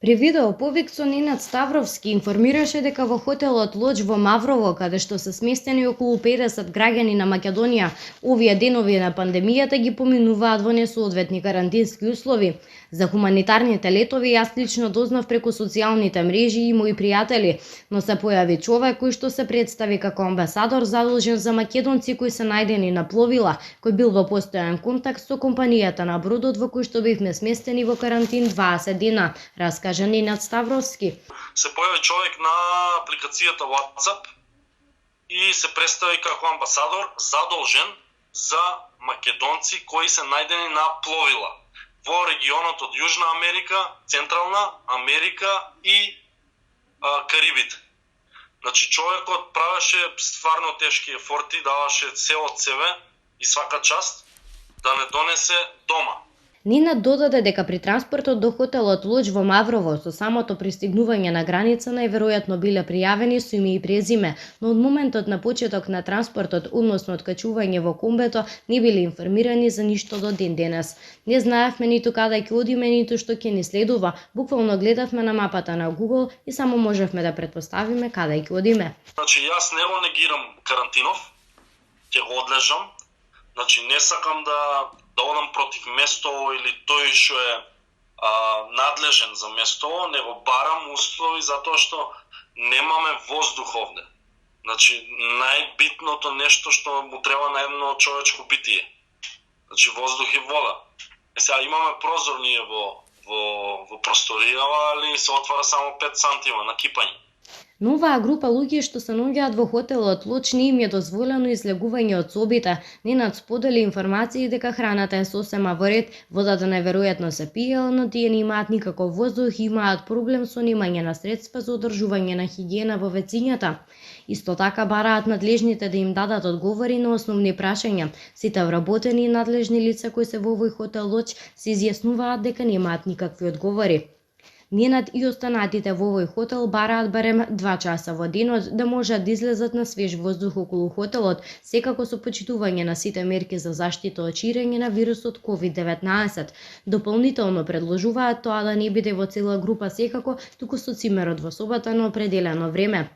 При видео повик со Ненад Ставровски информираше дека во хотелот Лодж во Маврово, каде што се сместени околу 50 граѓани на Македонија, овие денови на пандемијата ги поминуваат во несоодветни карантински услови. За хуманитарните летови јас лично дознав преку социјалните мрежи и мои пријатели, но се појави човек кој што се представи како амбасадор задолжен за македонци кои се најдени на пловила, кој бил во постојан контакт со компанијата на бродот во кој што бевме сместени во карантин 20 дена, кажа Ненад Ставровски. Се појави човек на апликацијата WhatsApp и се представи како амбасадор задолжен за македонци кои се најдени на пловила во регионот од Јужна Америка, Централна Америка и Карибите. Значи човекот правеше стварно тешки ефорти, даваше се од себе и свака част да не донесе дома. Ненад додаде дека при транспортот до хотелот Лодж во Маврово со самото пристигнување на граница најверојатно биле пријавени со име и презиме, но од моментот на почеток на транспортот, односно откачување во комбето, не биле информирани за ништо до ден денес. Не знаевме ниту каде ќе одиме, ниту што ќе ни следува. Буквално гледавме на мапата на Google и само можевме да претпоставиме каде ќе одиме. Значи јас не го негирам карантинов, ќе го одлежам. Значи не сакам да одам против место или тој што е надлежен за место, не го барам услови затоа што немаме воздух овде. Значи најбитното нешто што му треба на едно човечко битие. Значи воздух и вода. Сега имаме прозор ние во просторијава, али се отвара само 5 сантима на кипање. Но оваа група луѓе што се наоѓаат во хотелот Лодж не им е дозволено излегување од собите. Ненад сподели информации дека храната е сосема во ред, водата најверојатно се пие, но тие не имаат никаков воздух и имаат проблем со немање на средства за одржување на хигиена во вецињата. Исто така бараат надлежните да им дадат одговори на основни прашања. Сите вработени и надлежни лица кои се во овој хотел Лодж се изјаснуваат дека немаат никакви одговори. Ненад и останатите во овој хотел бараат барем 2 часа во денот да можат да излезат на свеж воздух околу хотелот, секако со почитување на сите мерки за заштита од ширење на вирусот COVID-19. Дополнително предложуваат тоа да не биде во цела група секако, туку со цимерот во собата на определено време.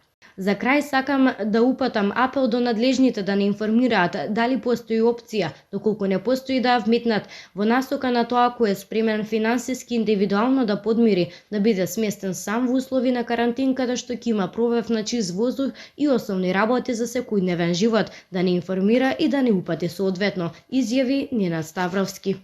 За крај сакам да упатам апел до надлежните да не информираат дали постои опција, доколку не постои да вметнат во насока на тоа кој е спремен финансиски индивидуално да подмири, да биде сместен сам во услови на карантин каде што ќе има пробив на чист воздух и основни работи за секојдневен живот, да не информира и да не упати соодветно, изјави Ненад Ставровски.